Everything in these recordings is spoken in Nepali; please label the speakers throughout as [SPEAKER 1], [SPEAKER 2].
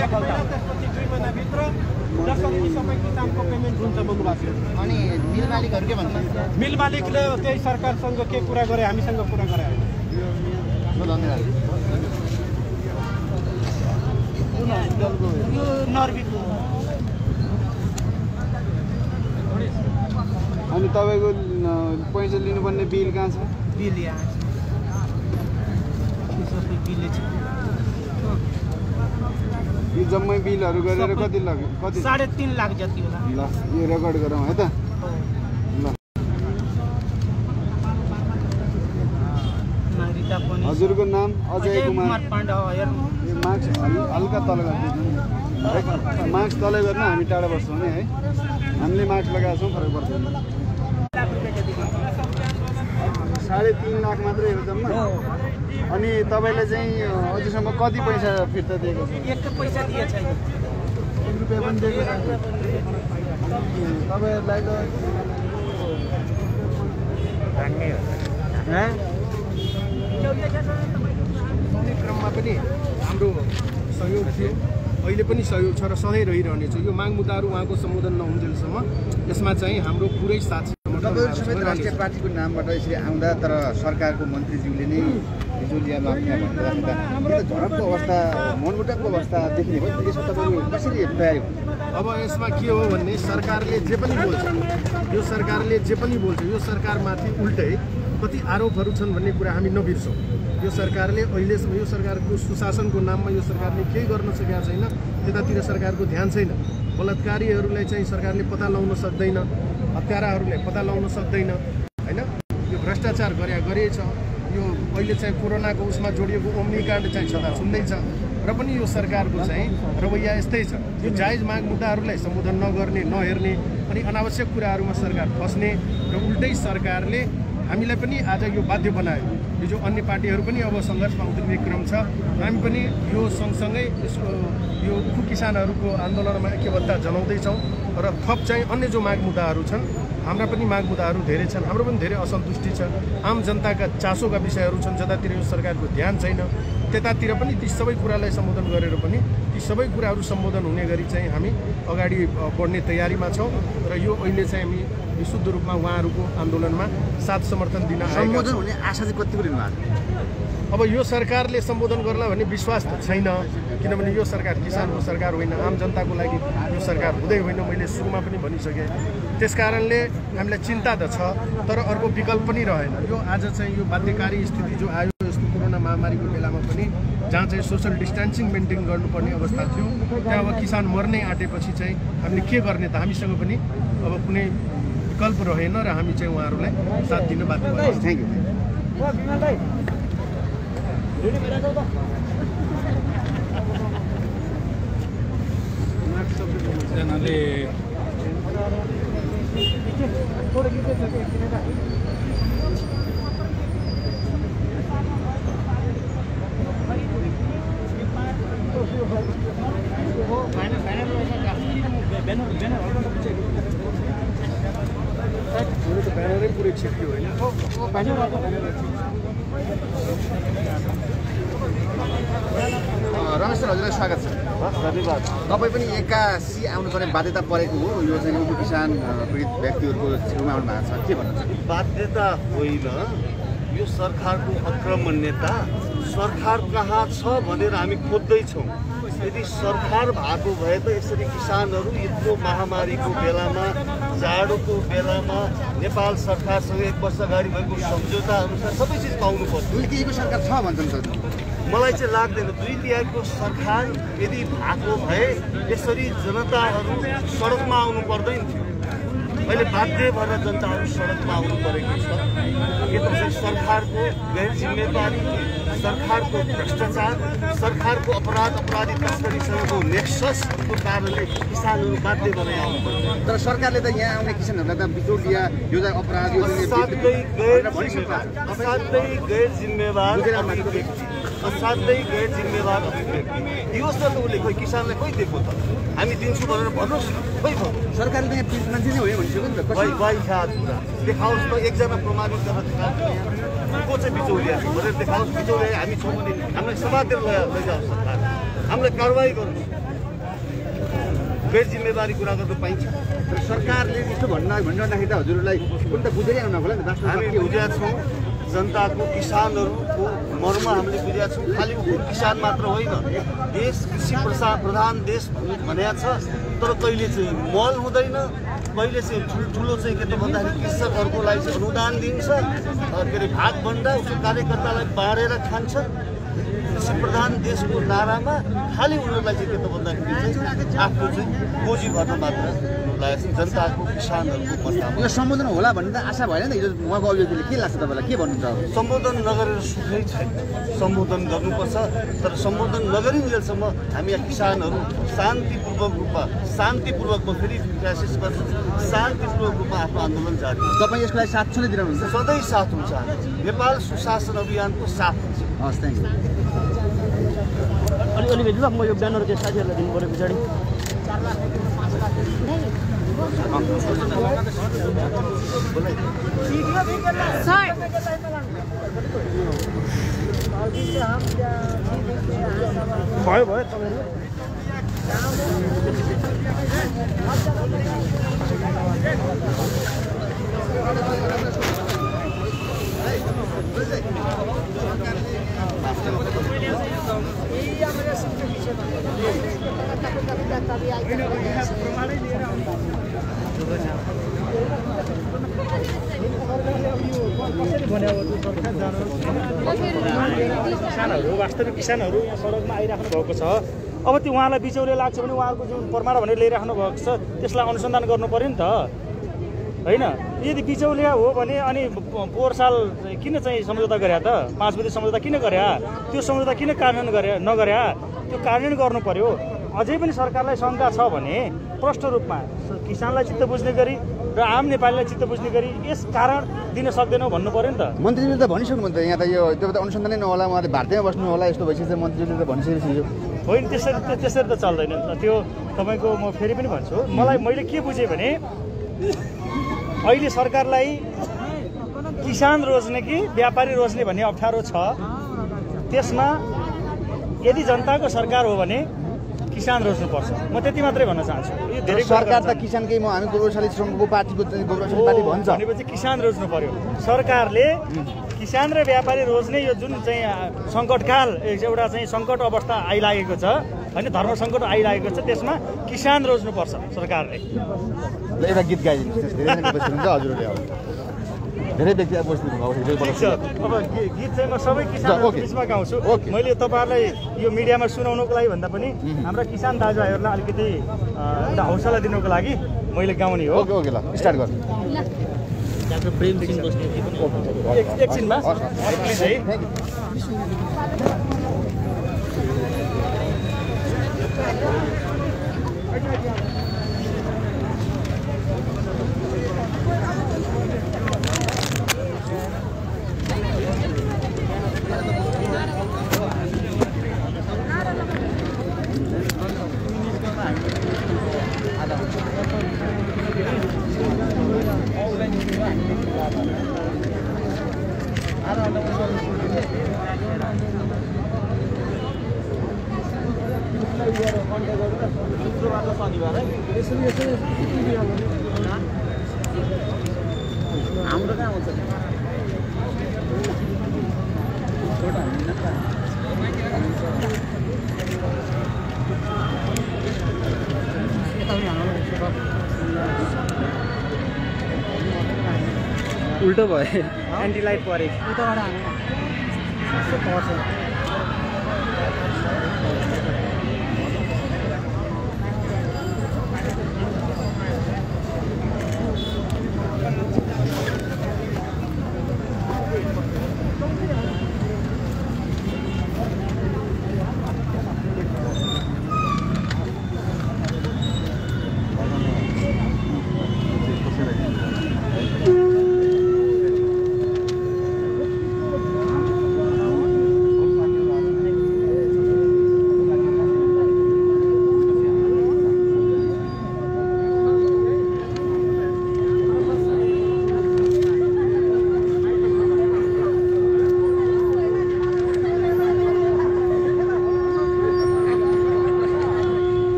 [SPEAKER 1] सफलता त्यसपछि 2 महिनाभित्र जसरी सबै किसानको पेमेन्ट हुन्छ बन्धुबासियो।
[SPEAKER 2] अनि मिल मालिकहरू के भन्छन्?
[SPEAKER 1] मिल मालिकले त्यही सरकारसँग के कुरा गरे, हामीसँग कुरा गरे होइन।
[SPEAKER 2] धन्यवाद।
[SPEAKER 3] यो नर्बीको
[SPEAKER 4] अनि तपाईँको पैसा लिनुपर्ने बिल कहाँ छ?
[SPEAKER 3] बिल यहाँ सबै बिल छ।
[SPEAKER 4] यो जम्मै बिलहरू गरेर कति लाग्यो? कति?
[SPEAKER 3] 3.5 लाख जति होला।
[SPEAKER 4] ल यो रेकर्ड गरौँ है त। ल हजुरको नाम? अजय कुमार
[SPEAKER 3] पाण्डे हो।
[SPEAKER 4] यो मार्क्स हल्का तल गरिदिनु। मार्क्स तलै गर्नु, हामी टाढा बस्छौँ नि है। हामीले मार्क्स लगाएको छौँ, फरक पर्दैन। 3.5 लाख मात्रै हो जम्मा। अनि तपाईँले चाहिँ अझैसम्म कति पैसा फिर्ता दिएको छ?
[SPEAKER 3] एक पैसा दिए छैन।
[SPEAKER 4] 1 रुपियाँ पनि दिएको छैन। तपाईँहरूलाई त
[SPEAKER 1] क्रममा पनि हाम्रो सहयोग थियो, अहिले पनि सहयोग छ र सधैँ रहिरहनेछ। यो माग मुद्दाहरू उहाँको सम्बोधन नहुन्जेलसम्म यसमा चाहिँ हाम्रो पुरै साथ छ।
[SPEAKER 2] तपाईँहरू समेत राष्ट्रिय पार्टीको नामबाट यसरी आउँदा तर सरकारको मन्त्रीज्यूले नै बिजुलिया माग्ने भन्दा यो झडपको अवस्था, मनमुटावको अवस्था देखिने भयो। यसमा तपाईँहरू कसरी तयारी हुन्छ?
[SPEAKER 1] अब यसमा के हो भन्ने, सरकारले जे पनि बोल्छ, यो सरकारले जे पनि बोल्छ, यो सरकारमाथि उल्टै कति आरोपहरू छन् भन्ने कुरा हामी नबिर्सौँ। यो सरकारले अहिलेसम्म यो सरकारको सुशासनको नाममा यो सरकारले केही गर्न सकेका छैन। त्यतातिर सरकारको ध्यान छैन। बलात्कारीहरूलाई चाहिँ सरकारले पत्ता लगाउन सक्दैन, हत्याराहरूलाई पत्ता लगाउन सक्दैन होइन। यो भ्रष्टाचार गरेछ। यो अहिले चाहिँ कोरोनाको उसमा जोडिएको ओम्नीकाण्ड चाहिँ छँदैछ र पनि यो सरकारको चाहिँ रवैया यस्तै छ। यो जायज माग मुद्दाहरूलाई सम्बोधन नगर्ने, नहेर्ने अनि अनावश्यक कुराहरूमा सरकार फस्ने र उल्टै सरकारले हामीलाई पनि आज यो बाध्य बनायो। यो जो अन्य पार्टीहरू पनि अब सङ्घर्षमा उत्रिने क्रम छ, हामी पनि यो सँगसँगै यो उखु किसानहरूको आन्दोलनमा ऐक्यबद्धता जनाउँदैछौँ र थप चाहिँ अन्य जो माग मुद्दाहरू छन्, हाम्रा पनि माग मुद्दाहरू धेरै छन्। हाम्रो पनि धेरै असन्तुष्टि छ। आम जनताका चासोका विषयहरू छन् जतातिर यो सरकारको ध्यान छैन। त्यतातिर पनि ती सबै कुरालाई सम्बोधन गरेर पनि ती सबै कुराहरू सम्बोधन हुने गरी चाहिँ हामी अगाडि बढ्ने तयारीमा छौँ र यो अहिले चाहिँ हामी विशुद्ध रूपमा उहाँहरूको आन्दोलनमा साथ समर्थन दिन
[SPEAKER 2] सम्बोधन हुने आशा चाहिँ कति लिनु भएको?
[SPEAKER 1] अब यो सरकारले सम्बोधन गर्ला भन्ने विश्वास त छैन, किनभने यो सरकार किसानको सरकार होइन, आम जनताको लागि यो सरकार हुँदै होइन। मैले सुरुमा पनि भनिसकेँ। त्यसकारणले हामीलाई चिन्ता त छ, तर अर्को विकल्प पनि रहेन। यो आज चाहिँ यो बाध्यकारी स्थिति जो आयो यस्तो कोरोना महामारीको बेलामा पनि, जहाँ चाहिँ सोसल डिस्टेन्सिङ मेन्टेन गर्नुपर्ने अवस्था थियो, त्यहाँ अब किसान मर्नै आँटेपछि चाहिँ हामीले के गर्ने त? हामीसँग पनि अब कुनै विकल्प रहेन र हामी चाहिँ उहाँहरूलाई साथ दिन बाध्य भयौँ।
[SPEAKER 2] Thank you.
[SPEAKER 1] ब्यानरै पुरै छेक्यो होइन।
[SPEAKER 2] रमेश सर, हजुरलाई स्वागत छ।
[SPEAKER 4] धन्यवाद।
[SPEAKER 2] तपाईँ पनि एक्कासी आउनुपर्ने बाध्यता परेको हो। यो चाहिँ उप किसान पीडित व्यक्तिहरूको छेउमा आउनु भएको छ, के भन्नुहुन्छ?
[SPEAKER 5] बाध्यता होइन, यो सरकारको अक्रमण्यता सरकार कहाँ छ भनेर हामी खोज्दैछौँ। यदि सरकार भएको भए त यसरी किसानहरू यत्रो महामारीको बेलामा, जाडोको बेलामा नेपाल सरकारसँग 1 वर्ष अगाडि भएको सम्झौता अनुसार सबै चिज पाउनु पर्छ।
[SPEAKER 2] 2 तिहाईको सरकार छ भन्छन् सर।
[SPEAKER 5] मलाई चाहिँ लाग्दैन 2 तिहाईको सरकार यदि भएको भए यसरी जनताहरू सडकमा आउनु पर्दैन थियो। अहिले बाध्य भएर जनताहरू सडकमा आउनु परेको छ। यो चाहिँ सरकारको गैर जिम्मेवारी, सरकारको भ्रष्टाचार, सरकारको अपराधी तस्करीसँगको नेक्ससको कारणले किसानहरू बाध्य भएर आउनु पर्छ।
[SPEAKER 2] तर सरकारले त यहाँ आउने किसानहरूलाई त बिचौलिया, यो चाहिँ अपराध, यो
[SPEAKER 5] असाध्यै गैर जिम्मेवार अभिव्यक्ति। दियोस् न त उसले, खोइ किसानलाई खोइ दिएको त? हामी दिन्छु भनेर भन्नुहोस् न, खोइ भन्नु।
[SPEAKER 2] सरकारले त यहाँ पीडित मान्छे नै हो भनिसक्यो नि त।
[SPEAKER 5] वाइखात कुरा देखाओस् त, एकजना प्रमाणित गरेर देखाओस्। को चाहिँ बिचौलिया छ भनेर देखाओस्। बिचौलिया हामी छौँ भने हामीलाई समातेर लैजाओस् सरकार, हामीलाई कारवाही गर्नु। गैर जिम्मेवारी कुरा गर्नु पाइन्छ।
[SPEAKER 2] सरकारले यस्तो भनिरहँदाखेरि त हजुरहरूलाई कुन त बुझेरै आउनु होला नि
[SPEAKER 5] हामी बुझेका छौँ जनताको किसानहरूको मर्म हामीले बुझेका छौँ। खालि किसान मात्र होइन, देश कृषि प्रधान देश भनेको छ, तर कहिले चाहिँ मल हुँदैन, कहिले चाहिँ ठुल्ठुलो चाहिँ के त भन्दाखेरि कृषकहरूको लागि चाहिँ अनुदान दिन्छ, के अरे भागभन्डा उसको कार्यकर्तालाई बाँडेर खान्छ। कृषि प्रधान देशको नारामा खालि उनीहरूलाई चाहिँ के त भन्दाखेरि चाहिँ आफ्नो चाहिँ गोजी भर्न मात्र जनताको किसानहरूको मतमा
[SPEAKER 2] यो सम्बोधन होला भन्ने त आशा भएन नि। हिजो उहाँको अभिव्यक्तिले के लाग्छ तपाईँलाई, के भन्नुहुन्छ?
[SPEAKER 5] सम्बोधन नगरेर सुखै छैन। सम्बोधन गर्नुपर्छ, तर सम्बोधन नगरिन्जेलसम्म हामी यहाँ किसानहरू शान्तिपूर्वकमा फेरि क्राइसिस गर्छौँ, शान्तिपूर्वक रूपमा आफ्नो आन्दोलन जारी हुन्छ।
[SPEAKER 2] तपाईँ यसको लागि साथ छुँदै
[SPEAKER 5] सधैँ साथ हुन्छ। नेपाल सुशासन अभियानको साथ हुन्छ।
[SPEAKER 2] हस्, थ्याङ्क यू।
[SPEAKER 6] अलि भेट्नु म यो ब्यानर चाहिँ साथीहरूलाई दिनु पऱ्यो पछाडि।
[SPEAKER 1] भयो भयो तपाईँहरू
[SPEAKER 6] किसानहरू वास्तविक किसानहरू यहाँ सडकमा आइराख्नु भएको छ। अब त्यो उहाँलाई बिचौले लाग्छ भने उहाँको जुन प्रमाण भनेर ल्याइराख्नु भएको छ त्यसलाई अनुसन्धान गर्नु पर्यो नि त, होइन? यदि बिचौलिया हो भने अनि पोहोर साल किन चाहिँ सम्झौता गरे त? 5 बुँदे सम्झौता किन गरे? त्यो सम्झौता किन कार्यान्वयन नगरे? त्यो कार्यान्वयन गर्नु पर्यो। अझै पनि सरकारलाई शङ्का छ भने प्रष्ट रूपमा किसानलाई चित्त बुझ्ने गरी र आम नेपालीलाई चित्त बुझ्ने गरी यस कारण दिन सक्दैनौँ भन्नु पर्यो नि त।
[SPEAKER 2] मन्त्रीले त भनिसक्नुभयो त यहाँ त यो त्यो त अनुसन्धानै नहोला, उहाँले भारतीयमा बस्नु होला यस्तो भइसकेछ। मन्त्रीले त भनिसकेपछि
[SPEAKER 6] होइन, त्यसरी त चल्दैन नि त। त्यो तपाईँको म फेरि पनि भन्छु, मैले के बुझेँ भने अहिले सरकारलाई किसान रोज्ने कि व्यापारी रोज्ने भन्ने अप्ठ्यारो छ। त्यसमा यदि जनताको सरकार हो भने किसान रोज्नुपर्छ। म त्यति मात्रै भन्न चाहन्छु। यो धेरै
[SPEAKER 2] सरकार त किसानकै हामी गौरवशाली श्रमको पार्टीको गौरवशाली पार्टी भन्छ
[SPEAKER 6] भनेपछि किसान रोज्नु पर्यो। सरकारले किसान र व्यापारी रोज्ने यो जुन चाहिँ सङ्कटकाल एउटा चाहिँ सङ्कट अवस्था आइलागेको छ, होइन, धर्म सङ्कट आइलागेको छ, त्यसमा किसान रोज्नुपर्छ सरकारले।
[SPEAKER 2] एउटा गीत गाइदिनुहोस्। हजुरहरूले धेरै व्यक्ति बस्नु
[SPEAKER 6] अब गीत चाहिँ म सबै किसानहरूको बिचमा गाउँछु। मैले तपाईँहरूलाई यो मिडियामा सुनाउनुको लागि भन्दा पनि हाम्रा किसान दाजुभाइहरूलाई अलिकति एउटा हौसला दिनुको लागि मैले गाउने हो।
[SPEAKER 2] ओके ओके, ल स्टार्ट गर्नु।
[SPEAKER 6] डाक्टर प्रेम सिंह बस्ने एकछिनमा प्लिज है। हाम्रो कहाँ आउँछ? उल्टो भयो, एन्टी लाइट परेको।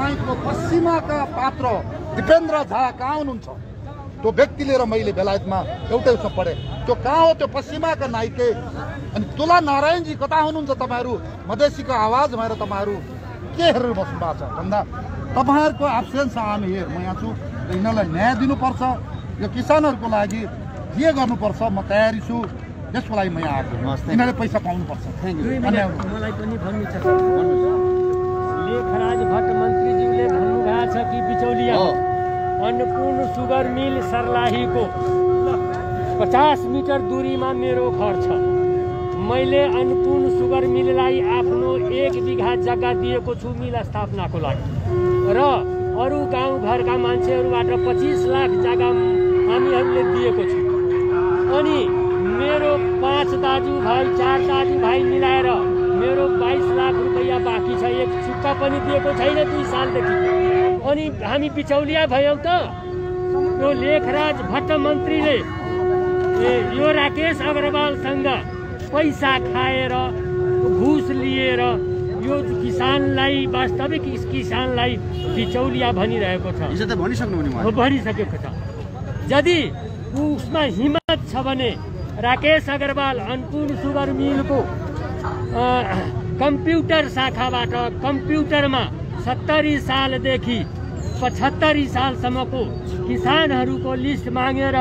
[SPEAKER 7] तपाईँको पश्चिमाका पात्र दिपेन्द्र झा कहाँ हुनुहुन्छ? त्यो व्यक्ति लिएर मैले बेलायतमा एउटै उसमा पढेँ। त्यो कहाँ हो? त्यो पश्चिमाका नाइके। अनि तुला नारायणजी कता हुनुहुन्छ? तपाईँहरू मधेसीको आवाज भएर तपाईँहरू के हेरेर बस्नु भएको छ भन्दा तपाईँहरूको एब्सेन्स हामी हेर म यहाँ छु। यिनीहरूलाई न्याय दिनुपर्छ। यो किसानहरूको लागि के गर्नुपर्छ म तयारी छु। त्यसको लागि म यहाँ आएको। यिनीहरूले पैसा पाउनुपर्छ।
[SPEAKER 8] मलाई पनि भन्नु छ। लेखराज भट्ट मन्त्रीज्यूले भन्नुभएको छ कि बिचौलिया अन्नपूर्ण सुगर मिल सर्लाहीको 50 मिटर दूरीमा मेरो घर छ। मैले अन्नपूर्ण सुगर मिललाई आफ्नो 1 बिघा जग्गा दिएको छु मिल स्थापनाको लागि र अरू गाउँघरका मान्छेहरूबाट 25 लाख जग्गा हामीहरूले दिएको छु। अनि मेरो 5 दाजुभाइ 4 दाजुभाइ मिलाएर मेरो 22 लाख रुपैयाँ बाँकी छ। एक चुक्का पनि दिएको छैन 2 सालदेखि। अनि हामी बिचौलिया भयौँ त? यो लेखराज भट्ट मन्त्रीले यो राकेश अग्रवालसँग पैसा खाएर घुस लिएर यो किसानलाई वास्तविक किसानलाई बिचौलिया भनिरहेको छ। भनिसकेको छ। यदि उसमा हिम्मत छ भने राकेश अग्रवाल अन्नपूर्ण सुगर मिलको कम्प्युटर शाखाबाट कम्प्युटरमा 70 सालदेखि 75 सालसम्मको किसानहरूको लिस्ट मागेर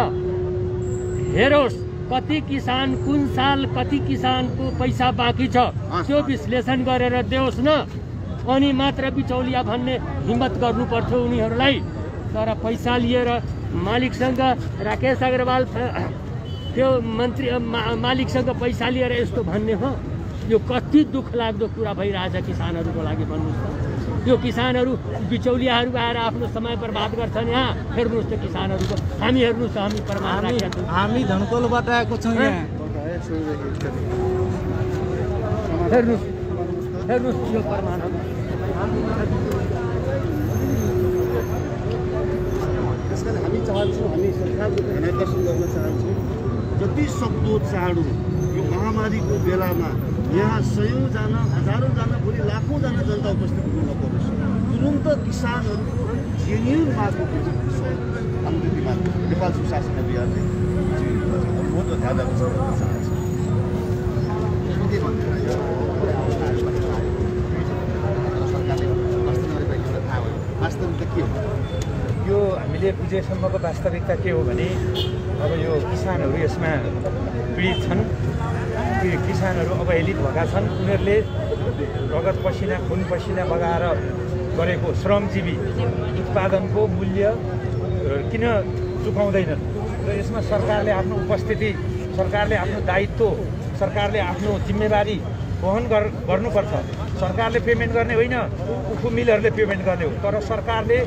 [SPEAKER 8] हेरोस् कति किसान कुन साल कति किसानको पैसा बाँकी छ त्यो विश्लेषण गरेर देओस् न। अनि मात्र बिचौलिया भन्ने हिम्मत गर्नुपर्छ उनीहरूलाई। तर पैसा लिएर मालिकसँग राकेश अग्रवाल त्यो मन्त्री मालिकसँग पैसा लिएर यस्तो भन्ने हो? यो कति दुःख लाग्दो कुरा भइरहेछ किसानहरूको लागि भन्नुहोस् त। यो किसानहरू बिचौलियाहरू आएर आफ्नो समय बर्बाद गर्छन्। यहाँ हेर्नुहोस् त किसानहरूको। हामी हेर्नुहोस् त हामी प्रमाण राखेका छौँ।
[SPEAKER 3] हामी धनकोलबाट आएको छौँ यहाँ।
[SPEAKER 8] हेर्नुहोस् यो प्रमाणहरू।
[SPEAKER 5] त्यसकारण हामी चाहन्छौँ, हामी सरकारको ध्यान आकर्षण गर्न चाहन्छौँ जति सक्दो चाँडो यो महामारीको बेलामा यहाँ 100जना 1000जना भोलि लाखौँजना जनता उपस्थित हुन नपरोस्। तुरुन्त किसानहरूको जेन्युन मागको हाम्रो दिमाग नेपाल सुशासन अभियानले बहुत ध्यान आकर्षण गर्न चाहन्छ। वास्तविकता के हो?
[SPEAKER 6] यो हामीले बुझेसम्मको वास्तविकता के हो भने अब यो किसानहरू यसमा पीडित छन्। किसानहरू अवहेलित भएका छन्। उनीहरूले रगत पसिना खुन पसिना बगाएर गरेको श्रमजीवी उत्पादनको मूल्य किन चुकाउँदैनन्? र यसमा सरकारले आफ्नो उपस्थिति, सरकारले आफ्नो दायित्व, सरकारले आफ्नो जिम्मेवारी वहन गर्नुपर्छ। सरकारले पेमेन्ट गर्ने होइन, उखु मिलहरूले पेमेन्ट गर्ने हो। तर सरकारले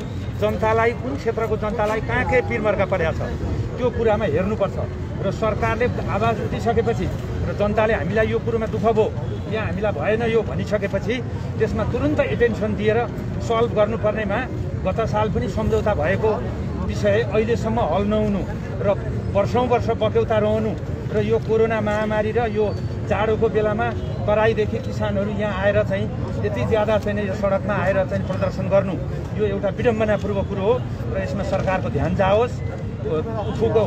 [SPEAKER 6] जनतालाई, कुन क्षेत्रको जनतालाई कहाँ के पिरमर्का परेको छ त्यो कुरामा हेर्नुपर्छ। र सरकारले आवाज उठिसकेपछि र जनताले हामीलाई यो कुरोमा दुःख भयो, यहाँ हामीलाई भएन यो भनिसकेपछि त्यसमा तुरुन्त एटेन्सन दिएर सल्भ गर्नुपर्नेमा गत साल पनि सम्झौता भएको विषय अहिलेसम्म हल नहुनु र वर्षौँ वर्ष बक्यौता रहनु र यो कोरोना महामारी र यो जाडोको बेलामा तराईदेखि किसानहरू यहाँ आएर चाहिँ यति ज्यादा चाहिँ यो सडकमा आएर चाहिँ प्रदर्शन गर्नु यो एउटा विडम्बनापूर्व कुरो हो। र यसमा सरकारको ध्यान जाओस्, उखुको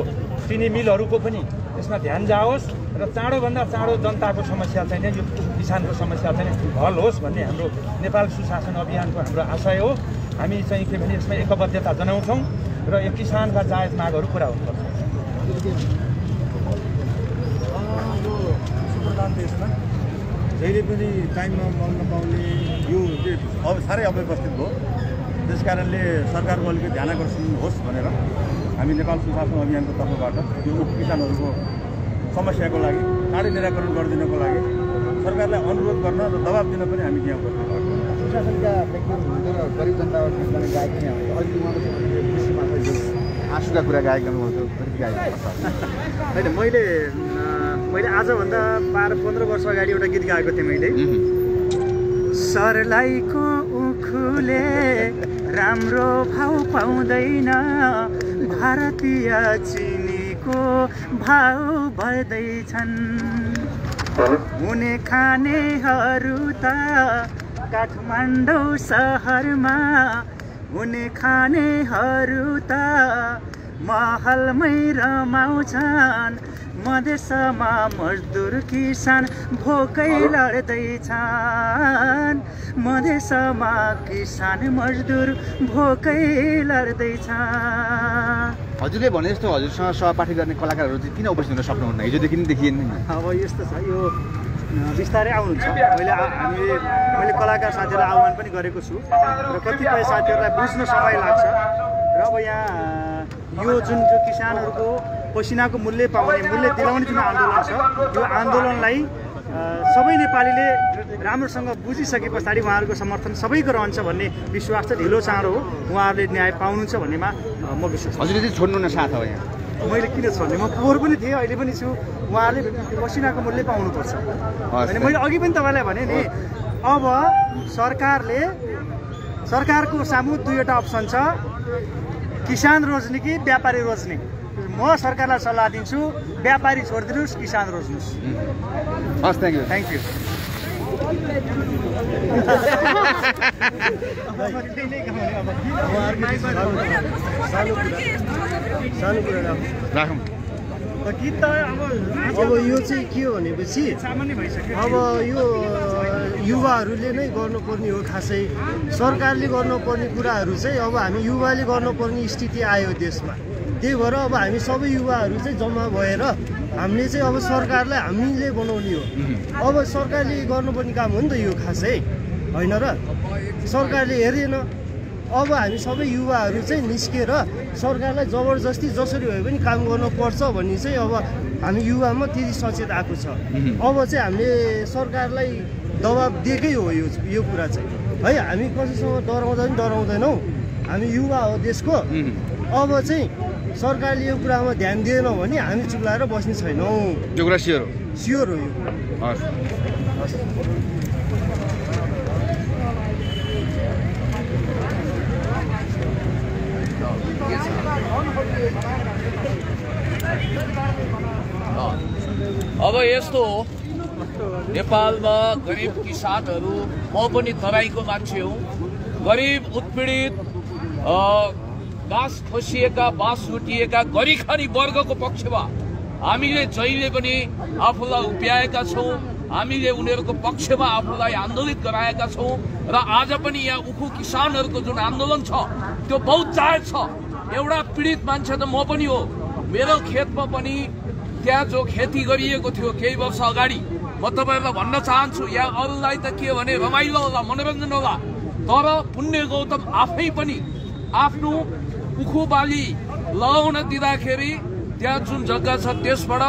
[SPEAKER 6] चिनी मिलहरूको पनि यसमा ध्यान जाओस् र चाँडोभन्दा चाँडो जनताको समस्या चाहिँ यो किसानको समस्या चाहिँ हल होस् भन्ने हाम्रो नेपाल सुशासन अभियानको हाम्रो आशय हो। हामी चाहिँ के भने यसमा एकबद्धता जनाउँछौँ र यो किसानका जायज मागहरू पुरा हुनुपर्छ।
[SPEAKER 5] प्रधान देशमा जहिले पनि टाइममा मल नपाउने यो अब साह्रै अव्यवस्थित भयो। त्यस कारणले सरकारको अलिकति ध्यान आकर्षण होस् भनेर हामी नेपाल सुशासन अभियानको तर्फबाट यो किसानहरूको समस्याको लागि चाँडै निराकरण गरिदिनको लागि सरकारलाई अनुरोध गर्न र दबाब दिन पनि हामी यहाँ उपस्थित भएको
[SPEAKER 2] सुशासनका व्यक्ति हुनुहुन्थ्यो र गरिब जनताबाट निस्कने गायक पनि आउँथ्यो। अहिले उहाँको कृषिमा आँसुका कुरा गायक गर्नुभएको गायक
[SPEAKER 4] होइन। मैले आजभन्दा 15 वर्ष अगाडि एउटा गीत गाएको थिएँ मैले।
[SPEAKER 9] सर्लाहीको उखुले राम्रो भाउ पाउँदैन, भारतीय चिनीको भाउ बढ्दैछन्। हुने खानेहरू त काठमाडौँ सहरमा हुने खानेहरू त महलमै रमाउँछन्, मधेसमा मजदुर किसान भोकै लड्दैछन्, मधेसमा किसान मजदुर भोकै लड्दैछन्।
[SPEAKER 2] हजुरले भने जस्तो हजुरसँग सहपाठी गर्ने कलाकारहरू चाहिँ किन उपस्थित हुन सक्नुहुन्न? हिजोदेखि नै देखिएन नि।
[SPEAKER 6] अब यस्तो छ, यो बिस्तारै आउनुहुन्छ। मैले कलाकार साथीहरूलाई आह्वान पनि गरेको छु र कतिपय साथीहरूलाई बुझ्न समय लाग्छ र अब यहाँ यो जुन किसानहरूको पसिनाको मूल्य पाउने, मूल्य दिलाउने जुन आन्दोलन छ, यो आन्दोलनलाई सबै नेपालीले राम्रोसँग बुझिसके पछाडि उहाँहरूको समर्थन सबैको रहन्छ भन्ने विश्वास छ। ढिलो चाँडो हो, उहाँहरूले न्याय पाउनुहुन्छ भन्नेमा म विश्वास।
[SPEAKER 2] हजुरले चाहिँ छोड्नु न साथ हो यहाँ?
[SPEAKER 6] मैले किन छोड्ने, म पोहोर पनि थिएँ, अहिले पनि छु। उहाँहरूले पसिनाको मूल्य पाउनुपर्छ। अनि मैले अघि पनि तपाईँलाई भने नि, अब सरकारको सामु दुईवटा अप्सन छ, किसान रोज्ने कि व्यापारी रोज्ने। म सरकारलाई सल्लाह दिन्छु, व्यापारी छोडिदिनुहोस्, किसान रोज्नुहोस्।
[SPEAKER 2] हस्, थ्याङ्क यू।
[SPEAKER 6] Thank you.
[SPEAKER 1] सानो कुरा
[SPEAKER 2] राखौँ।
[SPEAKER 1] गीत अब यो चाहिँ के हो भनेपछि अब यो युवाहरूले नै गर्नुपर्ने हो। खासै सरकारले गर्नुपर्ने कुराहरू चाहिँ अब हामी युवाले गर्नुपर्ने स्थिति आयो देशमा। त्यही भएर अब हामी सबै युवाहरू चाहिँ जम्मा भएर हामीले चाहिँ अब सरकारलाई हामीले बनाउने हो। अब सरकारले गर्नुपर्ने काम हो नि त यो खासै, होइन र? सरकारले हेरेन। अब हामी सबै युवाहरू चाहिँ निस्केर सरकारलाई जबरजस्ती जसरी भए पनि काम गर्नुपर्छ भन्ने चाहिँ अब हामी युवामा त्यति सचेत आएको छ। अब चाहिँ हामीले सरकारलाई दबाब दिएकै हो यो कुरा चाहिँ, है। हामी कसैसँग डराउँदैनौँ, हामी युवा हो देशको। अब चाहिँ सरकारले यो कुरामा ध्यान दिएन भने हामी चुप्लाएर बस्ने छैनौँ।
[SPEAKER 2] यो कुरा स्योर हो?
[SPEAKER 1] स्योर हो यो।
[SPEAKER 2] हस्।
[SPEAKER 10] अब यस्तो हो, नेपालमा गरिब किसानहरू, म पनि तराईको मान्छे हुँ, गरिब उत्पीडित बास खोसिएका, बास लुटिएका गरिखानी वर्गको पक्षमा हामीले जहिले पनि आफूलाई उभ्याएका छौँ। हामीले उनीहरूको पक्षमा आफूलाई आन्दोलित गराएका छौँ र आज पनि यहाँ उखु किसानहरूको जुन आन्दोलन छ त्यो बहुत जायज छ। एउटा पीडित मान्छे त म पनि हो। मेरो खेतमा पनि त्यहाँ जो खेती गरिएको थियो केही वर्ष अगाडि, म तपाईँहरूलाई भन्न चाहन्छु, यहाँ अरूलाई त के भने रमाइलो होला, मनोरञ्जन होला, तर पुण्य गौतम आफै पनि आफ्नो उखु बाली लगाउन दिँदाखेरि त्यहाँ जुन जग्गा छ त्यसबाट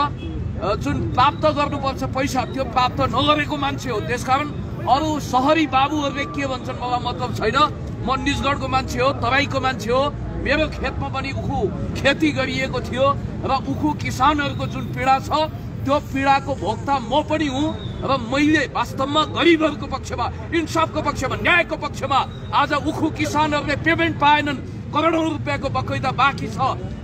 [SPEAKER 10] जुन प्राप्त गर्नुपर्छ पैसा, त्यो प्राप्त नगरेको मान्छे हो। त्यसकारण अरू सहरी बाबुहरूले के भन्छन् मलाई मतलब छैन। म निजगढको मान्छे हो, तराईको मान्छे हो। मेरो खेतमा पनि उखु खेती गरिएको थियो र उखु किसानहरूको जुन पीडा छ त्यो पीडाको भोक्ता म पनि हुँ र मैले वास्तवमा गरिबहरूको पक्षमा, इन्साफको पक्षमा, न्यायको पक्षमा आज उखु किसानहरूले पेमेन्ट पाएनन्, करोडौं रुपियाँको बकैदा बाँकी छ।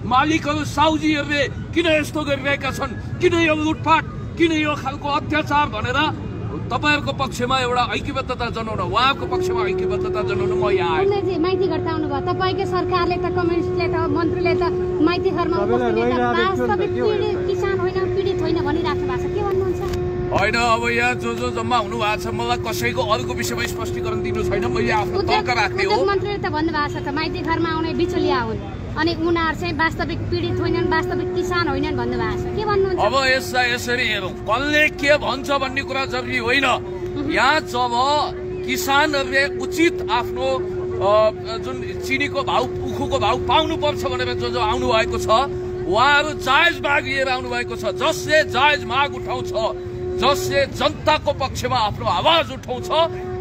[SPEAKER 10] मालिकहरू साउजीहरूले किन यस्तो गरिरहेका छन्, किन यो लुटपाट, किन यो खालको अत्याचार भनेर तपाईहरुको पक्षमा एउटा ऐक्यबद्धता जनाउन, उहाँको पक्षमा ऐक्यबद्धता जनाउन म यहाँ आएँ।
[SPEAKER 11] माइती घर आउनु भयो, तपाईकै सरकारले त, कम्युनिस्टले त, मन्त्रीले त माइती घरमा वास्तविक किसान होइन, पीडित होइन भनिराख्नु भएको छ। के भन्नुहुन्छ?
[SPEAKER 10] होइन, अब यहाँ जो जम्मा हुनु भएको छ, मलाई कसैको अरूको विषयमा स्पष्टीकरण दिनु छैन। मैले आफ्नो तर्क राख्ने हो।
[SPEAKER 11] मन्त्रीले त भन्नुभएको छ त माइती घरमा आउने बिचौलिया हुन् अनि उनीहरू चाहिँ वास्तविक पीडित होइनन्, वास्तविक किसान होइनन् भन्नुभएको छ। के भन्नुहुन्छ?
[SPEAKER 10] अब यसलाई यसरी हेरौँ, कसले के भन्छ भन्ने कुरा जरुरी होइन। यहाँ जब किसानहरूले उचित आफ्नो जुन चिनीको भाउ, उखुको भाउ पाउनुपर्छ भनेर जो आउनु भएको छ, उहाँहरू जायज माग लिएर आउनु भएको छ। जसले जायज माग उठाउँछ, जसले जनताको पक्षमा आफ्नो आवाज उठाउँछ,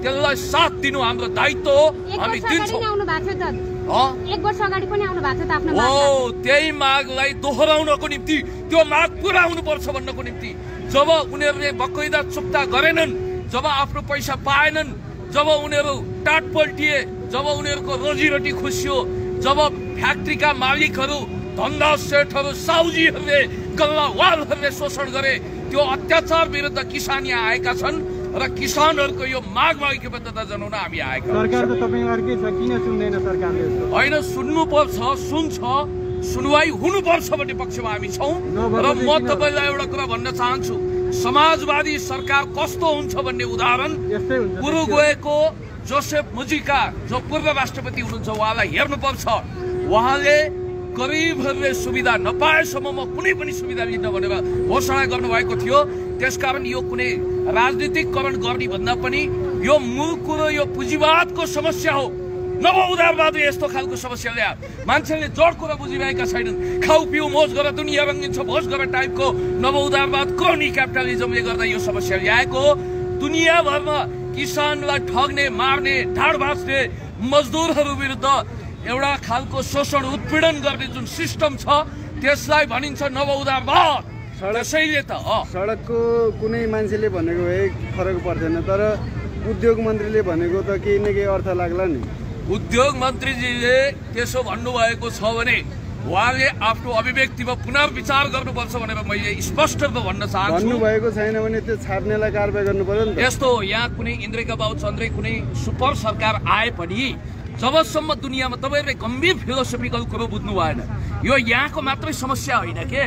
[SPEAKER 10] त्यसलाई साथ दिनु हाम्रो दायित्व हो। हामी दिन्छौँ।
[SPEAKER 11] एक वर्ष अगाडि पनि आउनु भएको छ त आफ्नो माग।
[SPEAKER 10] हो, त्यही मागलाई दोहोऱ्याउनको निम्ति, त्यो माग पुरा हुनुपर्छ भन्नको निम्ति जब उनीहरूले बकैदा चुक्ता गरेनन्, जब आफ्नो पैसा पाएनन्, जब उनीहरू टाट पल्टिए, जब उनीहरूको रोजीरोटी खुसियो, जब फ्याक्ट्रीका मालिकहरू, धन्दा सेठहरू, साउजीहरूले, गल्लावालहरूले शोषण गरे, त्यो अत्याचार विरुद्ध किसान यहाँ आएका छन् र र किसानहरूको यो मागमा ऐक्यबद्धता जनाउन हामी आएका
[SPEAKER 3] सरकार त तपाईहरुकै छ किन सुन्दैन सरकारले
[SPEAKER 10] हैन सुन्नुपर्छ सुन्छ सुनवाई हुनुपर्छ भन्ने पक्षमा हामी छौं र म तपाईलाई एउटा कुरा भन्न चाहन्छु समाजवादी सरकार कस्तो हुन्छ भन्ने उदाहरण उरुग्वेको जोसेफ मुजिका जो पूर्व राष्ट्रपति हुनुहुन्छ उहाँलाई हेर्नुपर्छ उहाँले गरिबहरूले सुविधा नपाएसम्ममा कुनै पनि सुविधा लिन्न भनेर घोषणा गर्नुभएको थियो त्यसकारण यो कुनै राजनीतिकरण गर्ने भन्दा पनि यो मूल कुरो यो पुँजीवादको समस्या हो नव उदारवादले यस्तो खालको समस्या ल्यायो मान्छेले जड कुरा बुझिरहेका छैनन् खाउ पिउ मोज गरेर दुनिया रङ्गिन्छ भोज गरेर टाइपको नव उदारवाद क्रोनी क्यापिटलिजमले गर्दा यो समस्या ल्याएको दुनियाँभरमा किसानलाई ठग्ने मार्ने ढाड भाँच्ने मजदुरहरू विरुद्ध एउटा खालको शोषण उत्पीडन गर्ने जुन सिस्टम छ त्यसलाई भनिन्छ नव उदारवाद त्यसैले त
[SPEAKER 4] सडकको कुनै मान्छेले भनेको भए फरक पर्दैन तर उद्योग मन्त्रीले भनेको त केही न केही अर्थ लाग्ला नि
[SPEAKER 10] उद्योग मन्त्रीजीले त्यसो भन्नुभएको छ भने उहाँले आफ्नो अभिव्यक्तिमा पुनर्विचार गर्नुपर्छ भनेर मैले स्पष्ट भन्न चाहन्छु
[SPEAKER 4] भन्नुभएको छैन भने त्यो छाप्नेलाई कारबाही गर्नु पर्यो नि त
[SPEAKER 10] यस्तो यहाँ कुनै इन्द्रेका बाबु चन्द्रे कुनै सुपर सरकार आए पनि जबसम्म दुनियाँमा तपाईहरुले गम्भीर फिलोसफिकल कुरो बुझ्नु भएन यो यहाँको मात्रै समस्या होइन के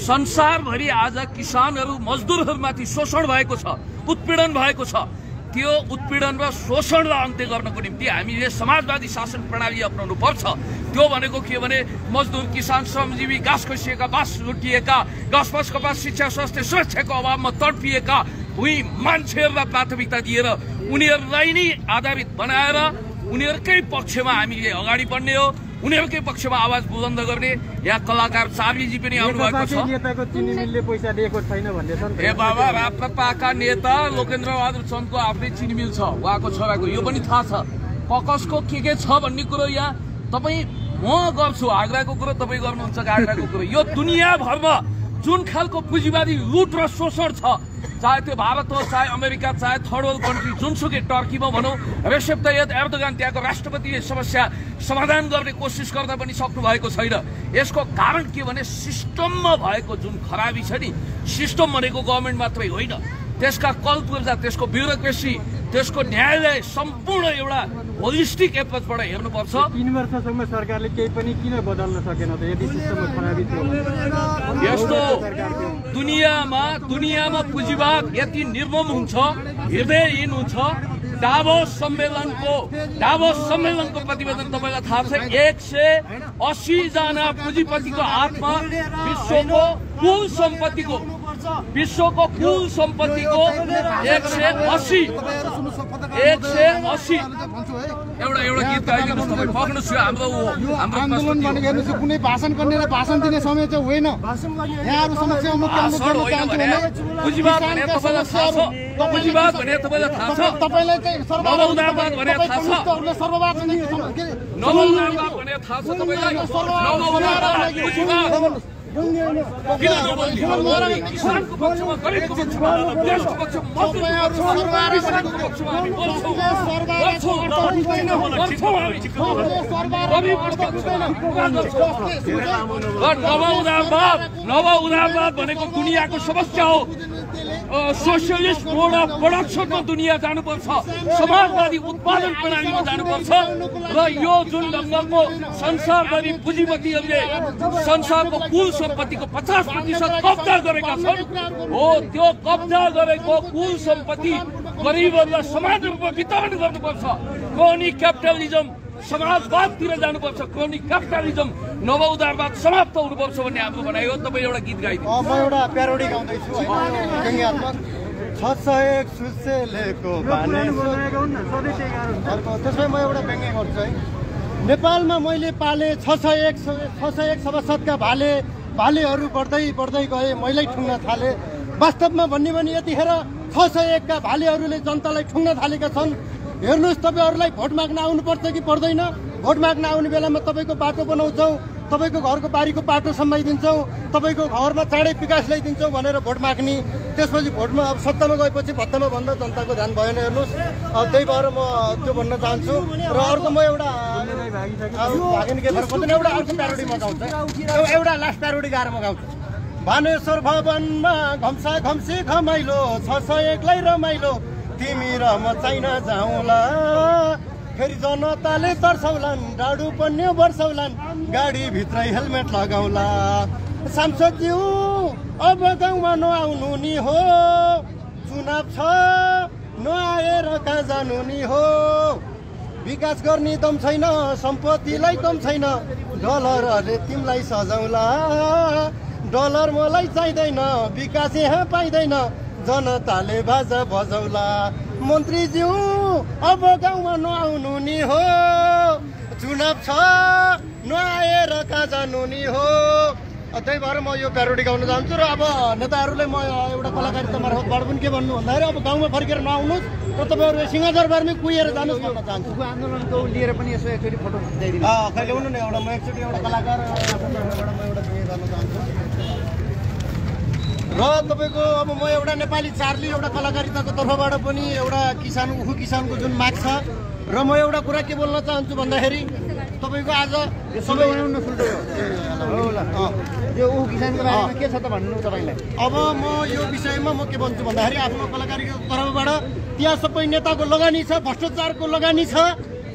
[SPEAKER 10] संसारभरि आज किसानहरू मजदुरहरूमाथि शोषण भएको छ उत्पीडन भएको छ त्यो उत्पीडन र शोषणलाई अन्त्य गर्नको निम्ति हामीले समाजवादी शासन प्रणाली अपनाउनु पर्छ त्यो भनेको के भने मजदुर किसान श्रमजीवी घाँस खसिएका बाँस लुटिएका घाँसपास कपास शिक्षा स्वास्थ्य सुरक्षाको अभावमा तडपिएका उही मान्छेहरूलाई प्राथमिकता दिएर उनीहरूलाई नै आधारित बनाएर उनीहरूकै पक्षमा हामीले अगाडि बढ्ने हो उनीहरूकै पक्षमा आवाज बुलन्द गर्ने यहाँ कलाकार चार्लीजी पनि आउनु भएको छ
[SPEAKER 3] नेताको चिनी मिलले पैसा दिएको छैन भन्ने छ
[SPEAKER 10] ए बाबा राप्रपाका नेता लोकेन्द्र बहादुर चन्दको आफ्नै चिनी मिल छ उहाँको छोराको यो पनि थाहा छ ककसको के छ भन्ने कुरो यहाँ तपाईँ म गर्छु आग्राको कुरो तपाईँ गर्नुहुन्छ आग्राको कुरो यो दुनियाँभरमा जुन खालको पुँजीवादी लुट र शोषण छ चाहे त्यो भारत हो चाहे अमेरिका चाहे थर्ड वर्ल्ड कन्ट्री जुनसुकै टर्कीमा भनौँ रेसेप तय्यब एर्दोगान त्यहाँको राष्ट्रपतिले समस्या समाधान गर्ने कोसिस गर्दा पनि सक्नु भएको छैन यसको कारण के भने सिस्टममा भएको जुन खराबी छ नि सिस्टम भनेको गभर्मेन्ट मात्रै होइन त्यसका कलपुर्जा त्यसको ब्युरोक्रेसी त्यसको न्यायालय सम्पूर्ण एउटा होलिस्टिक एप्रोचबाट हेर्नुपर्छ
[SPEAKER 3] 3 वर्षसम्म सरकारले केही पनि किन बदल्न सकेन त यदि सिस्टममा खराबी थियो
[SPEAKER 10] यस्तो दुनियाँमा पुँजीवाद यति निर्मम हुन्छ हृदयहीन हुन्छ डाभोस सम्मेलनको प्रतिवेदन तपाईलाई थाहा छ 180 जना पुँजीपतिको हातमा विश्वको कुल सम्पत्तिको 180 एउटा गीत गाइदिनुहोस् तपाईँ पक्नुहोस् हाम्रो
[SPEAKER 4] आन्दोलन भनेको हेर्नुहोस् कुनै भाषण गर्ने र भाषण दिने समय चाहिँ होइन यहाँहरू समस्या
[SPEAKER 10] पुँजीवाद भने तपाईँलाई थाहा छ पुँजीवाद भने तपाईँलाई थाहा छ
[SPEAKER 4] तपाईँलाई चाहिँ
[SPEAKER 10] नवउदारवाद भने थाहा छ
[SPEAKER 4] सर्ववाद
[SPEAKER 10] नवउदारवाद भने थाहा छ तपाईँलाई नवउदारवाद पुँजीवाद किन नबोल्ने किसानको पक्षमा गरिबको पक्षमा देशको पक्षमा मजदुरको पक्षमा हामी नवउदारवाद भनेको दुनियाँको समस्या हो सोसियलिस्ट मोड अफ प्रोडक्सनमा दुनियाँ जानुपर्छ समाजवादी उत्पादन प्रणालीमा जानुपर्छ र यो जुन ढङ्गको संसारभरि पुँजीपतिहरूले संसारको कुल सम्पत्तिको 50% कब्जा गरेका छन् हो त्यो कब्जा गरेको कुल सम्पत्ति गरिबहरूलाई समान रूपमा वितरण गर्नुपर्छ क्रोनी क्यापिटलिजम समाजवादतिर जानुपर्छ क्रोनी क्यापिटलिजम नवउदारवाद समाप्त हुनुपर्छ भन्ने हाम्रो भनाइ हो तपाईँ एउटा गीत गाइदिनु
[SPEAKER 4] म एउटा प्यारोडी गाउँदैछु व्यङ्ग्यात्मक 601 सुसेलेको बाने त्यसमै म एउटा व्यङ्ग्य गर्छु है नेपालमा मैले पाले 601 सभासदका भालेहरू बढ्दै गए मैले ठुङ्न थाले वास्तवमा भन्ने भने यतिखेर 601 का भालेहरूले जनतालाई ठुङ्न थालेका छन् हेर्नुहोस् तपाईँहरूलाई भोट माग्न आउनुपर्छ कि पर्दैन भोट माग्न आउने बेलामा तपाईँको बाटो बनाउँछौँ तपाईँको घरको बारीको पाटो सम्माइदिन्छौँ तपाईँको घरमा चाँडै विकास ल्याइदिन्छौँ भनेर भोट माग्ने त्यसपछि भोटमा अब सत्तामा गएपछि भत्तामा भन्दा जनताको ध्यान भएन हेर्नुहोस् त्यही भएर म त्यो भन्न चाहन्छु र अर्को म एउटा अर्को प्यारोडीमा गाउँछु एउटा लास्ट प्यारोडी गाएर म गाउँछु भानेश्वर भवनमा घम्सा घम्सी घमाइलो 601 लाई रमाइलो तिमी र म चाइना जाउँला फेरि जनताले तर्साउलान् डाडु पन्यो वर्षौलान् गाडीभित्रै हेलमेट लगाउला सांसदज्यू अब गाउँमा नआउनु नि हो चुनाव छ नआएर कहाँ जानु नि हो विकास गर्ने दम छैन सम्पत्तिलाई कम छैन डलरले तिमीलाई सजाउला डलर मलाई चाहिँदैन विकास यहाँ पाइँदैन जनताले बाजा बजाउला मन्त्रीज्यू अब गाउँमा नआउनु नि हो चुनाव छ नआएर कहाँ जानु नि हो त्यही भएर म यो प्यारोडी गाउन चाहन्छु र अब नेताहरूलाई म एउटा कलाकारिता मार्फतबाट पनि के भन्नु भन्दाखेरि अब गाउँमा फर्केर नआउनुहोस् र तपाईँहरू सिंहदरबारमै कुहिएर जानुहोस् भन्न चाहन्छु
[SPEAKER 2] आन्दोलनको लिएर पनि यसो एकचोटि फोटो खिचाइदिनु
[SPEAKER 4] कहिले हुनु न एउटा म एकचोटि एउटा कलाकार म एउटा कुहिएर गर्न चाहन्छु र तपाईँको अब म एउटा नेपाली चार्ली एउटा कलाकारिताको तर्फबाट पनि एउटा किसानको जुन माग छ र म एउटा कुरा के बोल्न चाहन्छु भन्दाखेरि तपाईँको आज सबै
[SPEAKER 2] यो ऊ किसानको बारेमा के छ त भन्नु तपाईँलाई
[SPEAKER 4] अब म यो विषयमा म के भन्छु भन्दाखेरि आफ्नो कलाकारीको तर्फबाट त्यहाँ सबै नेताको लगानी छ भ्रष्टाचारको लगानी छ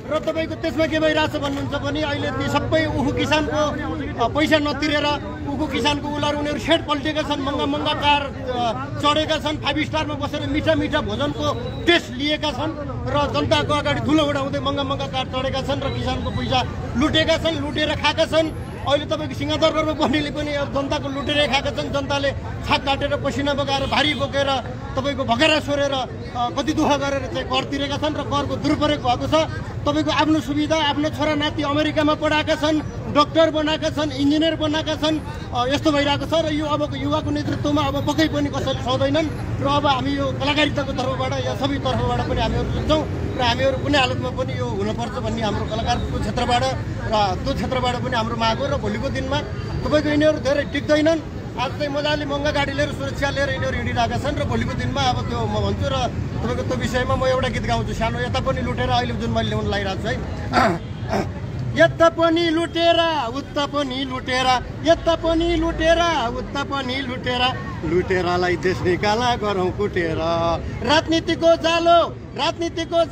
[SPEAKER 4] र तपाईँको त्यसमा के भइरहेछ भन्नुहुन्छ भने अहिले ती सबै उखु किसानको पैसा नतिरेर उखु किसानको उनीहरू सेट पल्टेका छन् महँगा कार चढेका छन् 5 स्टारमा बसेर मिठा भोजनको टेस्ट लिएका छन् र जनताको अगाडि धुलो उडाउँदै महँगा कार चढेका छन् र किसानको पैसा लुटेका छन् लुटेर खाएका छन् अहिले तपाईँको सिंहदरबारमा बस्नेले पनि अब जनताको लुटेरै खाएका छन् जनताले छाक काटेर पसिना बगाएर भारी बोकेर तपाईँको भगेरा सोरेर कति दुःख गरेर चाहिँ कर तिरेका छन् र करको दुरुपयोग भएको छ तपाईँको आफ्नो सुविधा आफ्नो छोरा नाति अमेरिकामा पढाएका छन् डक्टर बनाएका छन् इन्जिनियर बनाएका छन् यस्तो भइरहेको छ र यो अबको युवाको नेतृत्वमा अब पक्कै पनि कसैले सक्दैनन् र अब हामी यो कलाकारिताको तर्फबाट या सबै तर्फबाट पनि हामीहरू बुझ्छौँ र हामीहरू कुनै हालतमा पनि यो हुनुपर्छ भन्ने हाम्रो कलाकारको क्षेत्रबाट र त्यो क्षेत्रबाट पनि हाम्रो माग हो र भोलिको दिनमा तपाईँको यिनीहरू धेरै टिक्दैनन् आज चाहिँ मजाले महँगा गाडी लिएर सुरक्षा लिएर यिनीहरू हिँडिरहेका छन् र भोलिको दिनमा अब त्यो म भन्छु र तपाईँको त्यो विषयमा म एउटा गीत गाउँछु सानो यता पनि लुटेर अहिले जुन मैले ल्याउनु लागिरहेको छु है यता पनि लुटेर उता पनि लुटेर यता पनि लुटेर उता पनि लुटेर लुटेरलाई देश निकाला गरौँ कुटेर राजनीतिको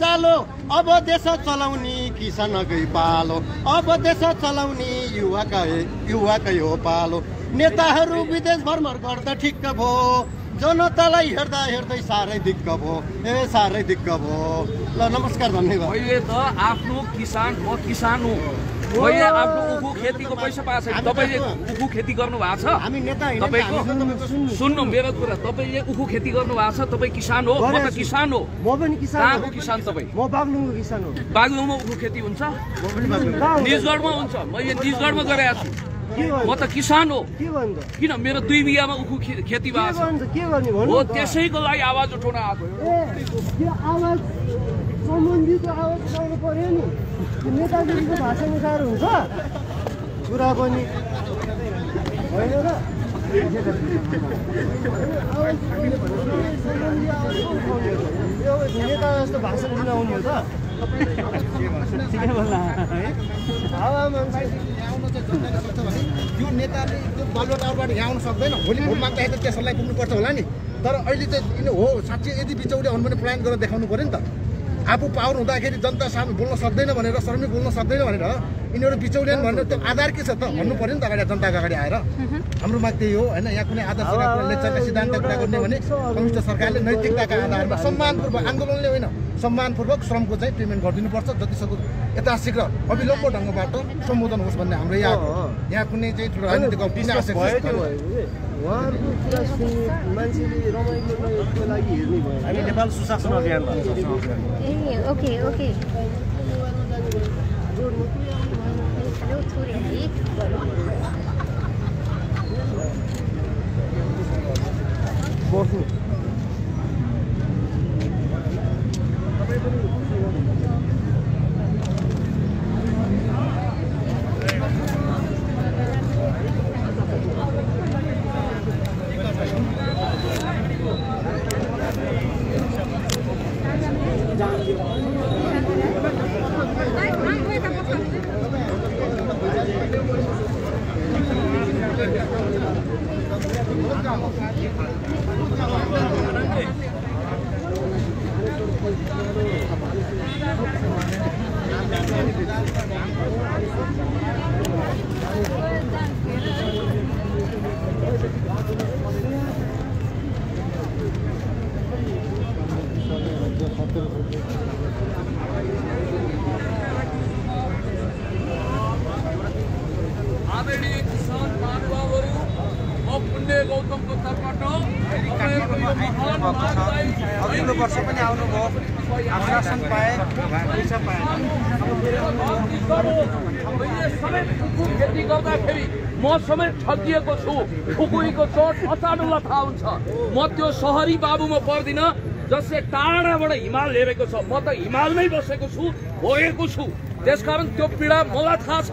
[SPEAKER 4] जालो अब देश चलाउने किसानकै पालो अब देश चलाउने युवाकै हो पालो नेताहरू विदेश भ्रमण गर्दा ठिक्क भयो जनतालाई हेर्दै साह्रै दिक्क भयो साह्रै दिक्क भयो ल नमस्कार धन्यवाद
[SPEAKER 10] अहिले त आफ्नो किसान हो मैले आफ्नो उखु खेतीको पैसा पाएको छैन तपाईँले उखु खेती गर्नु भएको छ
[SPEAKER 4] हामी नेता
[SPEAKER 10] तपाईँको सुन्नु मेरो कुरा तपाईँले उखु खेती गर्नु भएको छ तपाईँ किसान हो म त किसान हो
[SPEAKER 4] म पनि किसान
[SPEAKER 10] कहाँको किसान तपाईँ
[SPEAKER 4] म बागलुङको किसान हो
[SPEAKER 10] बागलुङमा उखु खेती हुन्छ निजगढमा हुन्छ मैले निजगढमा गरेको छु म त किसान हो किन मेरो 2 बिघामा उखु खेती भएको छ हो त्यसैको लागि आवाज उठाउन आएको
[SPEAKER 4] सम्बन्धीको आवाज उठाउनु पर्यो नि नेताजीको भाषा अनुसार हुन्छ कुरा पनि होइन र नेता जस्तो भाषा किन आउने हो त
[SPEAKER 1] यो नेताले त्यो बलबटारबाट यहाँ आउनु सक्दैन भोलि भोट माग्दाखेरि त त्यसलाई पुग्नुपर्छ होला नि तर अहिले चाहिँ हो साँच्चै यदि बिचौले आउनु भने प्लान गरेर देखाउनु पर्यो नि त आफू पावर हुँदाखेरि जनता सामु बोल्न सक्दैन भनेर श्रमिक बोल्न सक्दैन भनेर यिनीहरू बिचौलियन भनेर त्यो आधार के छ त भन्नु पर्यो नि त अगाडि जनताको अगाडि आएर हाम्रो माग त्यही हो होइन यहाँ कुनै आदर्श लेक्चरका सिद्धान्त कुरा गर्ने भने कम्युनिस्ट सरकारले नैतिकताका आधारमा सम्मानपूर्वक आन्दोलनले होइन सम्मानपूर्वक श्रमको चाहिँ पेमेन्ट गरिदिनुपर्छ जतिसक्दो यथाशीघ्र अविलम्ब ढङ्गबाट सम्बोधन होस् भन्ने हाम्रो यहाँ कुनै चाहिँ ठुलो राजनीतिक
[SPEAKER 4] उहाँहरूको कुरा सुन्ने मान्छेले रमाइलोको लागि हेर्ने भयो हामी नेपाल सुशासन अभियान भन्छ
[SPEAKER 11] ओके
[SPEAKER 4] बस्नु
[SPEAKER 3] भएको छ। अघिल्लो वर्ष पनि आउनुभयो, आश्वासन पाए, पैसा पाए।
[SPEAKER 10] खेती गर्दाखेरि म समेत ठगिएको छु, खुकुरीको चोट अचानकलाई थाहा हुन्छ। म त्यो सहरी बाबुमा पर्दिनँ जसले टाढाबाट हिमाल हेरेको छ। म त हिमालमै बसेको छु, भोगेको छु। त्यसकारण त्यो पीडा मलाई थाहा छ।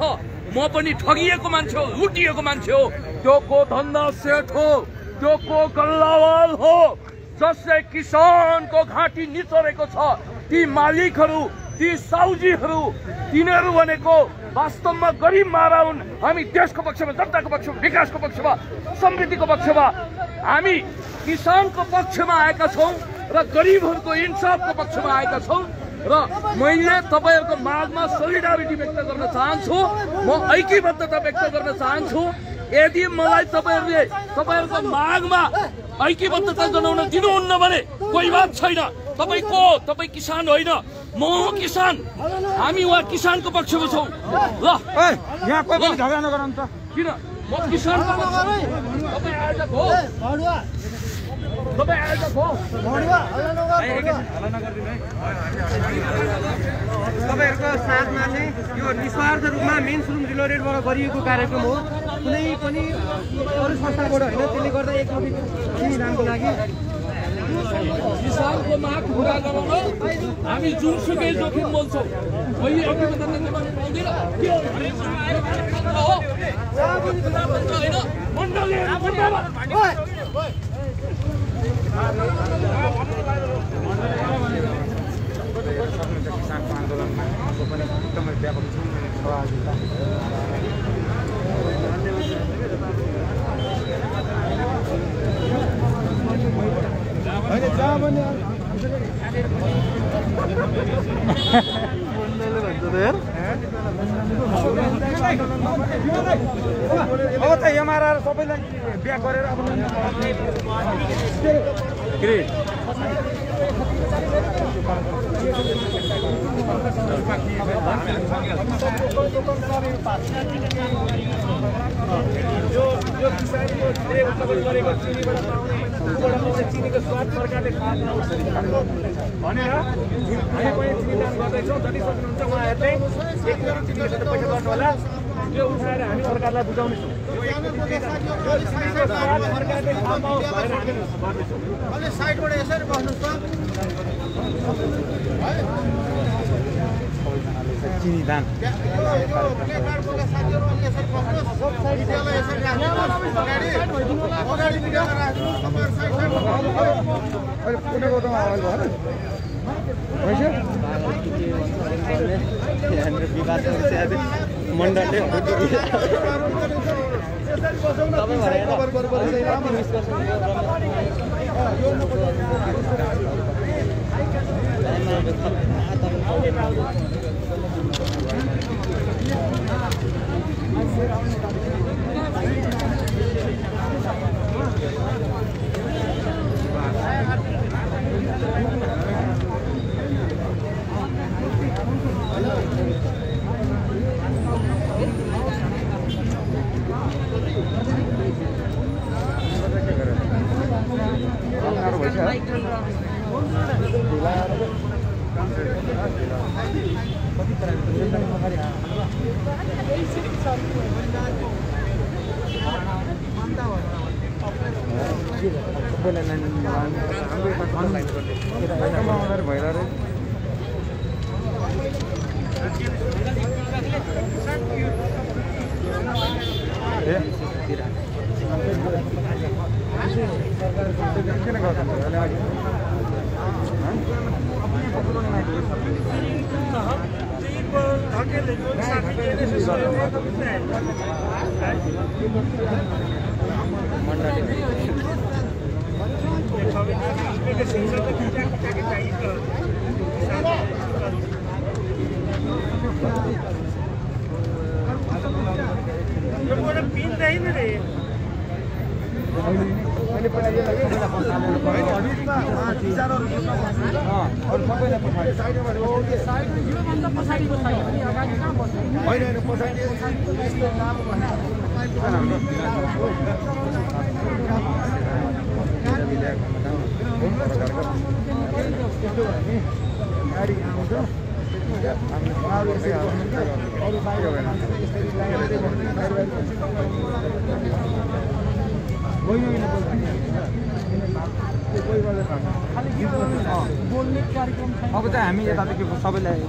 [SPEAKER 10] म पनि ठगिएको मान्छे हो, लुटिएको मान्छे हो। त्यो को धन्दा सेठ हो, त्यो को गल्लावाल हो जसले किसानको घाँटी निचोरेको छ। ती मालिकहरू, ती साउजीहरू, तिनीहरू भनेको वास्तवमा गरिब मारा हुन्। हामी देशको पक्षमा, जनताको पक्षमा, विकासको पक्षमा, समृद्धिको पक्षमा, हामी किसानको पक्षमा आएका छौँ र गरिबहरूको इन्साफको पक्षमा आएका छौँ। र मैले तपाईँहरूको मागमा सोलिडारिटी व्यक्त गर्न चाहन्छु, म ऐक्यबद्धता व्यक्त गर्न चाहन्छु। यदि मलाई तपाईँहरूको मागमा ऐक्यबद्धता जनाउन दिनुहुन्न भने कोही बात छैन। तपाईँ किसान होइन, म किसान। हामी उहाँ किसानको पक्षमा छौँ। ल
[SPEAKER 3] यहाँ कोही पनि झगडा नगरौँ त।
[SPEAKER 10] किन? म किसानको पक्षमा। तपाईँ आयोजक हो, तपाईँ आयोजक हो।
[SPEAKER 3] तपाईँहरूको साथमा चाहिँ यो निस्वार्थ रूपमा मेन सुरुङ जिल्ला रेडबाट गरिएको कार्यक्रम हो। कुनै पनि अरू संस्थाबाट होइन, त्यसले गर्दा एकमुखी नामको लागि
[SPEAKER 10] किसानको माग पुरा गराउन हामी जुनसुकै जोखिम बोल्छौँ। मैले अघि बताउन पाउँदिन के हो
[SPEAKER 3] किसानको आन्दोलनमा आफू पनि एकदमै व्यापक सहभागिता। अब त एमआरआर सबैलाई बिहा गरेर अब चिनीको स्वाद सरकारले भनेर हामी पनि चिनी दान गर्दैछौँ। जति सक्नुहुन्छ उहाँहरूले 1 करोड चिनीको पैसा गर्नु होला। त्यो उठाएर हामी सरकारलाई बुझाउनेछौँ। साइडबाट यसरी बस्नुहोस् त। चिनी दान मण्डलले
[SPEAKER 12] अब चाहिँ हामी यतादेखि सबैलाई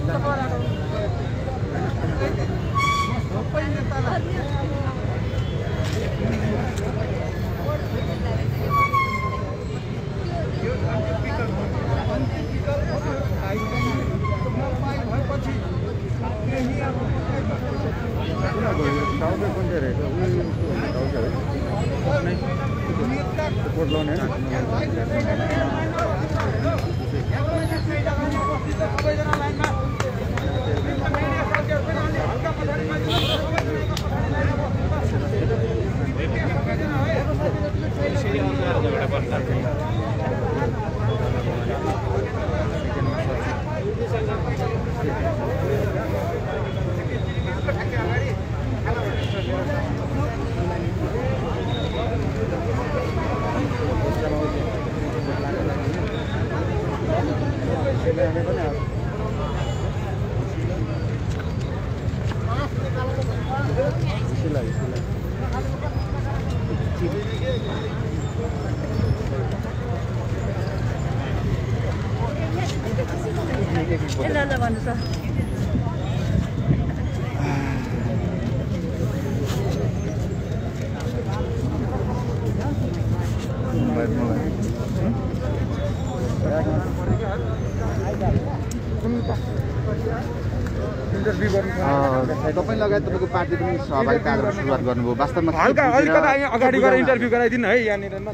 [SPEAKER 2] तपाईँ लगायत तपाईँको पार्टी पनि सहभागिताको सुरुवात गर्नुभयो वास्तवमा
[SPEAKER 12] हल्का अलिकता यहाँ अगाडि गएर इन्टरभ्यू गराइदिनु है यहाँनिर
[SPEAKER 13] अब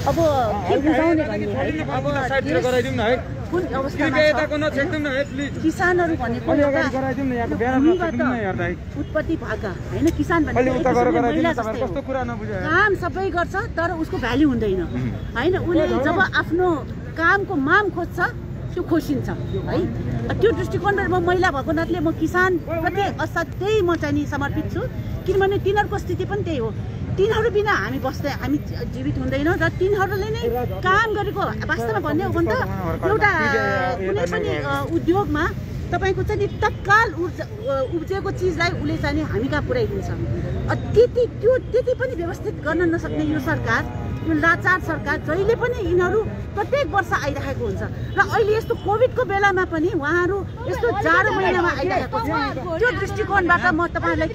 [SPEAKER 12] अब साइडतिर गराइदिउँ न है
[SPEAKER 13] कुन अवस्थामा
[SPEAKER 12] यताको नछेक्दिउँ न है प्लिज
[SPEAKER 13] किसानहरू भनेको
[SPEAKER 12] गराइदिउँ न यहाँको ब्यानर नछेक्दिउँ न हेर्दा
[SPEAKER 13] उत्पत्ति भएका हैन किसान
[SPEAKER 12] अहिले उता गएर
[SPEAKER 13] भनेको
[SPEAKER 12] गराइदिनु तपाईहरु कस्तो कुरा नबुझ्यो
[SPEAKER 13] काम सबै गर्छ तर उसको भ्याल्यु हुँदैन हैन उले जब आफ्नो कामको माम खोज्छ त्यो खोसिन्छ है त्यो दृष्टिकोणबाट म महिला भएको नातले म किसान प्रति असाध्यै म चाहिँ नि समर्पित छु किनभने तिनीहरूको स्थिति पनि त्यही हो तिनीहरू बिना हामी जीवित हुँदैनौँ र तिनीहरूले नै काम गरेको वास्तवमा भन्ने हो भने त एउटा कुनै पनि उद्योगमा तपाईँको चाहिँ नि तत्काल उब्जेको चिजलाई उसले चाहिँ नि हामी कहाँ पुर्याइदिन्छ त्यति पनि व्यवस्थित गर्न नसक्ने यो सरकार यो लाचार सरकार जहिले पनि यिनीहरू प्रत्येक वर्ष आइरहेको हुन्छ र अहिले यस्तो कोभिडको बेलामा पनि उहाँहरू यस्तो जाडो महिनामा आइरहेको छ त्यो दृष्टिकोणबाट म तपाईँलाई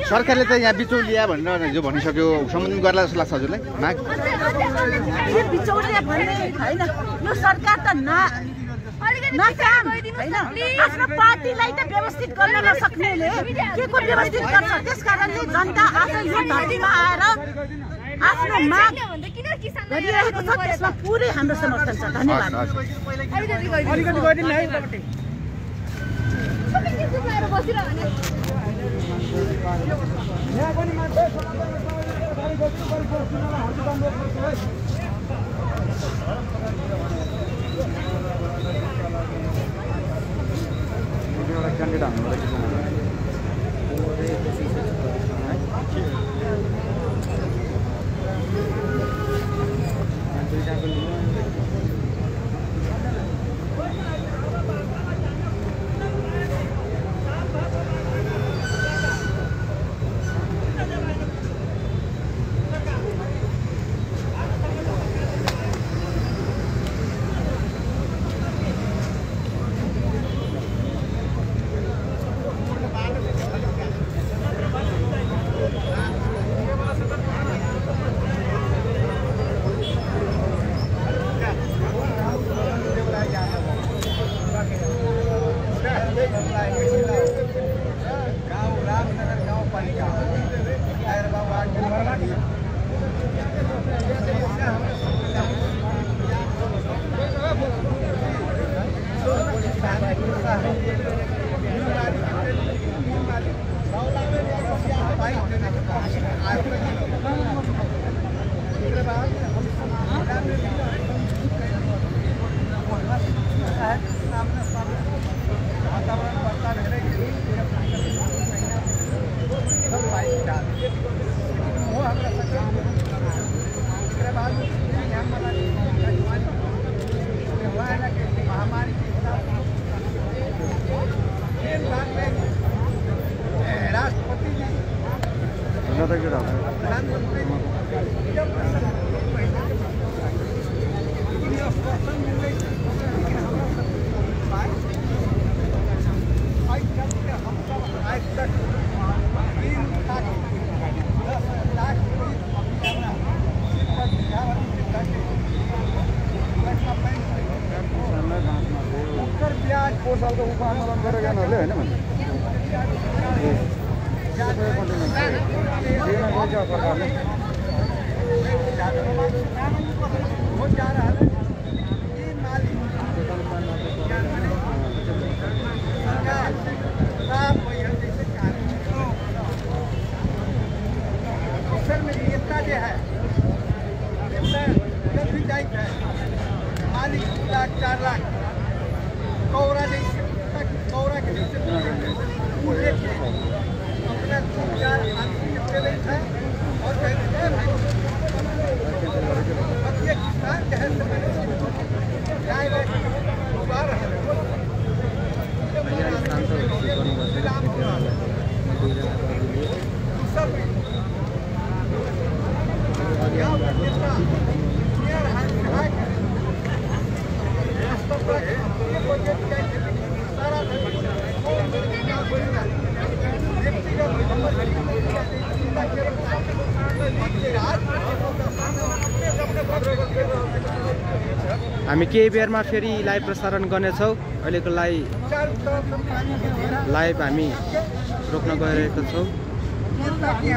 [SPEAKER 2] सरकारले त यहाँ बिचौलिया भनेर जो भनिसक्यो सम्बोधन गर्ला जस्तो लाग्छ हजुरलाई माग
[SPEAKER 13] बिचौलिया भन्ने होइन यो सरकार त नकाम हैन आफ्नो पार्टीलाई त व्यवस्थित गर्न नसक्नेले के को व्यवस्थित गर्छ त्यसकारणले जनता आज यो धरतीमा आएर आफ्नो माग गरिरहेको छ त्यसमा पुरै हाम्रो समर्थन छ धन्यवाद
[SPEAKER 12] अलिकति गरिदिनु है यहाँ पनि मान्छे क्यान्डिडेट
[SPEAKER 2] सालको उप आन्दोलन गरेर जानुहुने होइन भने सरकारले
[SPEAKER 14] हामी केही बेरमा फेरि लाइभ प्रसारण गर्नेछौँ। अहिलेको लाइभ हामी रोक्न गइरहेका छौँ।